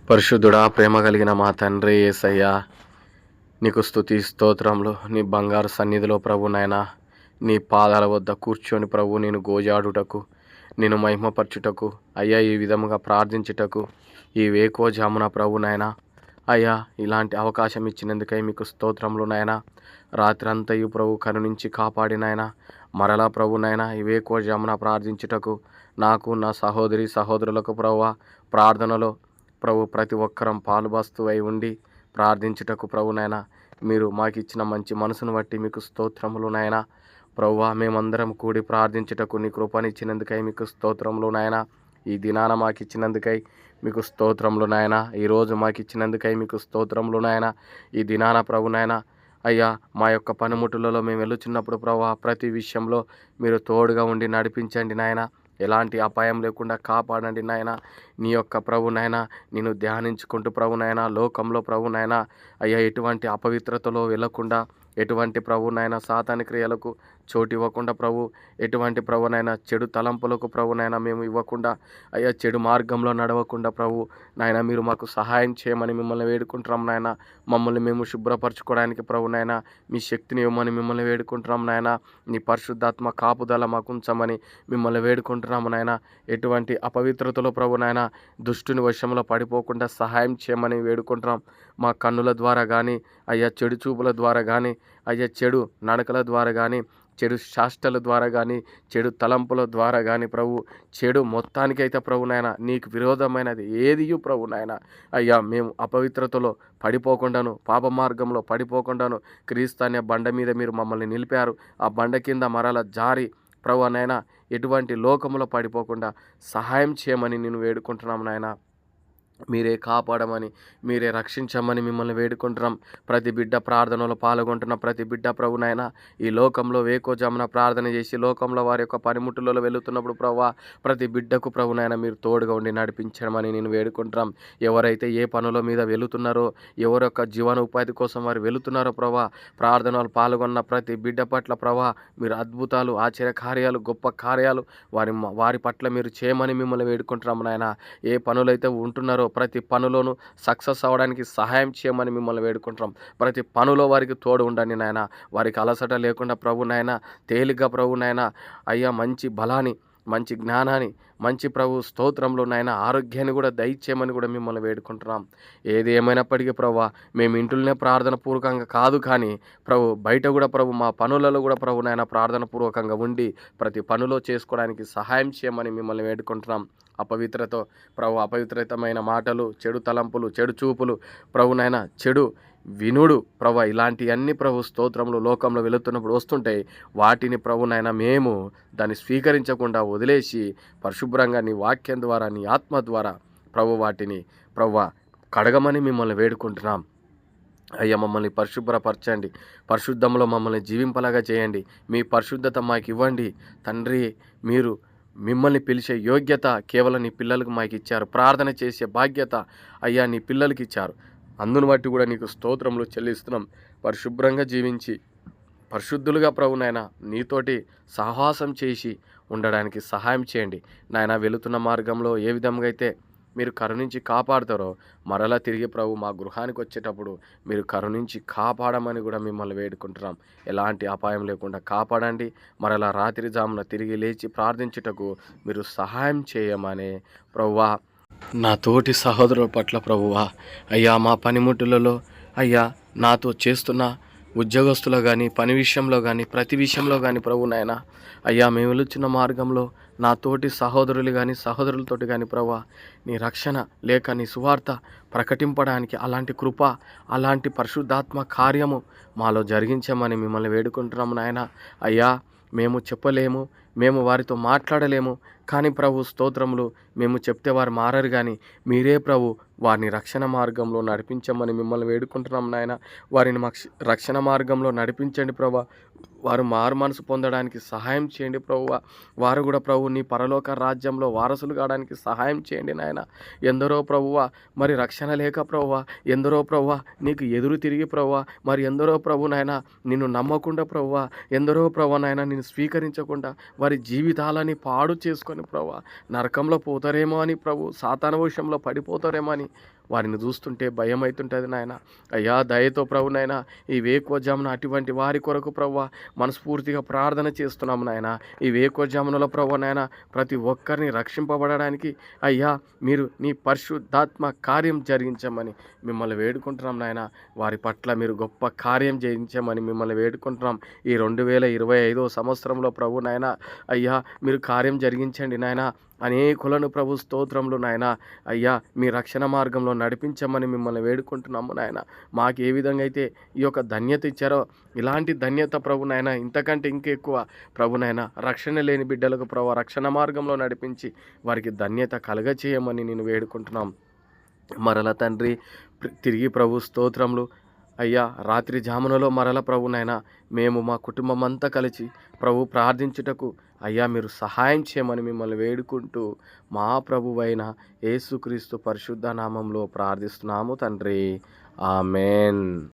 పరిశుద్ధుడా, ప్రేమ కలిగిన మా తండ్రి యేసయ్యా, నీకు స్తుతి స్తోత్రములు. నీ బంగారు సన్నిధిలో ప్రభు నాయనా, నీ పాదాల వద్ద కూర్చొని ప్రభు నేను గోజాడుటకు, నేను మహిమపరచుటకు అయ్యా, ఈ విధముగా ప్రార్థించుటకు ఈ వేకోజామున ప్రభు నాయనా, అయ్యా ఇలాంటి అవకాశం ఇచ్చినందుకై మీకు స్తోత్రములు నాయనా. రాత్రంతయు ప్రభు కరుణించి కాపాడి నాయనా, మరలా ప్రభు నాయనా ఈ వేకోజామున ప్రార్థించుటకు నాకు నా సహోదరి సహోదరులకు ప్రభువా ప్రార్థనలో ప్రభు ప్రతి ఒక్కరం పాలుబస్తువై ఉండి ప్రార్థించుటకు ప్రభు నాయనా, మీరు మాకు ఇచ్చిన మంచి మనసును బట్టి మీకు స్తోత్రములు నాయనా. ప్రభువా మేమందరం కూడి ప్రార్థించుటకు నీ కృపనిచ్చినందుకై మీకు స్తోత్రములు నాయనా. ఈ దినాన మాకు ఇచ్చినందుకై మీకు స్తోత్రములు నాయనా. ఈరోజు మాకు ఇచ్చినందుకై మీకు స్తోత్రములు నాయనా. ఈ దినాన ప్రభు నాయనా, అయ్యా మా యొక్క పనిముట్టులలో మేము వెళుచున్నప్పుడు ప్రభువా ప్రతి విషయంలో మీరు తోడుగా ఉండి నడిపించండి నాయన. ఎలాంటి అపాయం లేకుండా కాపాడండి నాయన. నీ యొక్క ప్రభు నాయన నేను ధ్యానించుకుంటూ ప్రభు నాయన లోకంలో ప్రభు నాయన అయ్యా ఎటువంటి అపవిత్రతలో వెళ్ళకుండా, ఎటువంటి ప్రభు నాయన సాతాని క్రియలకు చోటు ఇవ్వకుండా ప్రభు, ఎటువంటి ప్రభునైనా చెడు తలంపులకు ప్రభునైనా మేము ఇవ్వకుండా, అయ్యా చెడు మార్గంలో నడవకుండా ప్రభు నాయన మీరు మాకు సహాయం చేయమని మిమ్మల్ని వేడుకుంటున్నాం నాయన. మమ్మల్ని మేము శుభ్రపరచుకోవడానికి ప్రభు నాయన మీ శక్తిని ఇవ్వమని మిమ్మల్ని వేడుకుంటున్నాం నాయన. నీ పరిశుద్ధాత్మ కాపుదల మాకు ఉంచమని మిమ్మల్ని వేడుకుంటున్నాము నాయన. ఎటువంటి అపవిత్రతలో ప్రభు నాయన దుష్టుని వశంలో పడిపోకుండా సహాయం చేయమని వేడుకుంటున్నాం. మా కన్నుల ద్వారా కానీ, అయ్యా చెడు చూపుల ద్వారా కానీ, అయ్యా చెడు నడకల ద్వారా కానీ, చెడు శాస్త్రాల ద్వారా కానీ, చెడు తలంపుల ద్వారా కానీ ప్రభు, చెడు మొత్తానికైతే ప్రభు నాయన నీకు విరోధమైనది ఏదియు ప్రభు నాయన అయ్యా మేము అపవిత్రతలో పడిపోకుండాను, పాప మార్గంలో పడిపోకుండాను క్రీస్తు అనే బండ మీద మీరు మమ్మల్ని నిలిపారు. ఆ బండ కింద మరల జారి ప్రభు నాయన ఎటువంటి లోకంలో పడిపోకుండా సహాయం చేయమని నేను వేడుకుంటున్నాం నాయన. మీరే కాపాడమని, మీరే రక్షించమని మిమ్మల్ని వేడుకుంటున్నాం. ప్రతి బిడ్డ ప్రార్థనలో పాల్గొంటున్న ప్రతి బిడ్డ ప్రభునైనా ఈ లోకంలో వేకోజామున ప్రార్థన చేసి లోకంలో వారి యొక్క పనిముట్టులలో వెళుతున్నప్పుడు ప్రభా ప్రతి బిడ్డకు ప్రభునైనా మీరు తోడుగా ఉండి నడిపించమని నేను వేడుకుంటున్నాం. ఎవరైతే ఏ పనుల మీద వెళుతున్నారో, ఎవరి యొక్క జీవన ఉపాధి కోసం వారు వెళుతున్నారో ప్రభా, ప్రార్థనలు పాల్గొన్న ప్రతి బిడ్డ పట్ల ప్రభా మీరు అద్భుతాలు, ఆశ్చర్య కార్యాలు, గొప్ప కార్యాలు వారి పట్ల మీరు చేయమని మిమ్మల్ని వేడుకుంటున్నాం నాయన. ఏ పనులైతే ఉంటున్నారో ప్రతి పనులోనూ సక్సెస్ అవ్వడానికి సహాయం చేయమని మిమ్మల్ని వేడుకుంటున్నాం. ప్రతి పనులో వారికి తోడు ఉండండి నాయన. వారికి అలసట లేకుండా ప్రభు నాయన తేలిగ్గా ప్రభు నాయన అయ్యా మంచి బలాన్ని, మంచి జ్ఞానాన్ని, మంచి ప్రభు స్తోత్రంలో నాయన ఆరోగ్యాన్ని కూడా దయచేయమని కూడా మిమ్మల్ని వేడుకుంటున్నాం. ఏది ఏమైనప్పటికీ ప్రభు మేము ఇంట్లోనే ప్రార్థన పూర్వకంగా కాదు కానీ ప్రభు బయట కూడా ప్రభు మా పనులలో కూడా ప్రభు నాయన ప్రార్థన పూర్వకంగా ఉండి ప్రతి పనులో చేసుకోవడానికి సహాయం చేయమని మిమ్మల్ని వేడుకుంటున్నాం. అపవిత్రమైన మాటలు, చెడు తలంపులు, చెడు చూపులు ప్రభునైనా చెడు వినుడు ప్రభు ఇలాంటివన్నీ ప్రభు స్తోత్రములు లోకంలో వెళుతున్నప్పుడు వస్తుంటాయి. వాటిని ప్రభునైనా మేము దాన్ని స్వీకరించకుండా వదిలేసి పరిశుభ్రంగా నీ వాక్యం ద్వారా, నీ ఆత్మ ద్వారా ప్రభు వాటిని ప్రభు కడగమని మిమ్మల్ని వేడుకుంటున్నాం. అయ్యా మమ్మల్ని పరిశుభ్రపరచండి, పరిశుద్ధంలో మమ్మల్ని జీవింపలాగా చేయండి. మీ పరిశుద్ధత మాకు ఇవ్వండి తండ్రి. మీరు మిమ్మల్ని పిలిచే యోగ్యత కేవలం నీ పిల్లలకు మాకు ఇచ్చారు. ప్రార్థన చేసే బాధ్యత అయ్యా నీ పిల్లలకి ఇచ్చారు. అందును బట్టి కూడా నీకు స్తోత్రములు చెల్లిస్తున్నాం. పరిశుభ్రంగా జీవించి పరిశుద్ధులుగా ప్రభునైనా నీతోటి సహవాసం చేసి ఉండడానికి సహాయం చేయండి నాయన. వెళుతున్న మార్గంలో ఏ విధంగా అయితే మీరు కరుణించి కాపాడుతారో మరలా తిరిగి ప్రభు మా గృహానికి వచ్చేటప్పుడు మీరు కరుణించి కాపాడమని కూడా మిమ్మల్ని వేడుకుంటున్నాం. ఎలాంటి అపాయం లేకుండా కాపాడండి. మరలా రాత్రి జామున తిరిగి లేచి ప్రార్థించుటకు మీరు సహాయం చేయమని ప్రభువా నా తోటి సహోదరుల పట్ల ప్రభువా అయ్యా మా పనిముట్టులలో అయ్యా నాతో చేస్తున్న ఉద్యోగస్తులు కానీ, పని విషయంలో కానీ, ప్రతి విషయంలో కానీ ప్రభు నాయన అయ్యా మేము వెళుచున్న మార్గంలో నా తోటి సహోదరులు కానీ సహోదరులతోటి కానీ ప్రభా నీ రక్షణ లేక నీ సువార్త ప్రకటింపడానికి అలాంటి కృప, అలాంటి పరిశుద్ధాత్మ కార్యము మాలో జరిగించమని మిమ్మల్ని వేడుకుంటున్నాము నాయన. అయ్యా మేము చెప్పలేము, మేము వారితో మాట్లాడలేము కానీ ప్రభు స్తోత్రములు మేము చెప్తే వారు మారరు కానీ మీరే ప్రభు వారిని రక్షణ మార్గంలో నడిపించమని మిమ్మల్ని వేడుకుంటున్నాం నాయన. వారిని రక్షణ మార్గంలో నడిపించండి ప్రభు. వారు మారు మనసు పొందడానికి సహాయం చేయండి ప్రభువ. వారు కూడా ప్రభు నీ పరలోక రాజ్యంలో వారసులు కావడానికి సహాయం చేయండి నాయన. ఎందరో ప్రభువ మరి రక్షణ లేక ప్రభువ, ఎందరో ప్రభువ నీకు ఎదురు తిరిగి ప్రభువ, మరి ఎందరో ప్రభు నాయన నిన్ను నమ్మకుండా ప్రభువ, ఎందరో ప్రభు నాయన నిన్ను స్వీకరించకుండా వారి జీవితాలని పాడు చేసుకొని ప్రభా నరకంలో పోతారేమో అని ప్రభు సాతాను విషయంలో పడిపోతారేమో అని వారిని చూస్తుంటే భయం అవుతుంటుంది నాయన. అయ్యా దయతో ప్రభు నాయన ఈ వేకువజామున అటువంటి వారి కొరకు ప్రభు మనస్ఫూర్తిగా ప్రార్థన చేస్తున్నాము నాయన. ఈ వేకువజామునలో ప్రభు నాయన ప్రతి ఒక్కరిని రక్షింపబడడానికి అయ్యా మీరు నీ పరిశుద్ధాత్మ కార్యం జరిగించమని మిమ్మల్ని వేడుకుంటున్నాం నాయన. వారి పట్ల మీరు గొప్ప కార్యం చేయించమని మిమ్మల్ని వేడుకుంటున్నాం. ఈ 2025 సంవత్సరంలో ప్రభు నాయన అయ్యా మీరు కార్యం జరిగించండి నాయన. అనేకులను ప్రభు స్తోత్రములు నాయన. అయ్యా మీ రక్షణ మార్గంలో నడిపించమని మిమ్మల్ని వేడుకుంటున్నాము నాయన. మాకు ఏ విధంగా అయితే ఈ యొక్క ధన్యత ఇచ్చారో ఇలాంటి ధన్యత ప్రభు నాయన ఇంతకంటే ఇంకెక్కువ ప్రభు నాయన రక్షణ లేని బిడ్డలకు ప్రభు రక్షణ మార్గంలో నడిపించి వారికి ధన్యత కలగచేయమని నేను వేడుకుంటున్నాం. మరల తండ్రి తిరిగి ప్రభు స్తోత్రములు అయ్యా రాత్రి జామునలో మరల ప్రభు నాయన మేము మా కుటుంబం అంతా కలిసి ప్రభు ప్రార్థించుటకు అయ్యా మీరు సహాయం చేయమని మిమ్మల్ని వేడుకుంటూ మా ప్రభువైన యేసుక్రీస్తు పరిశుద్ధ నామంలో ప్రార్థిస్తున్నాము తండ్రి. ఆమెన్.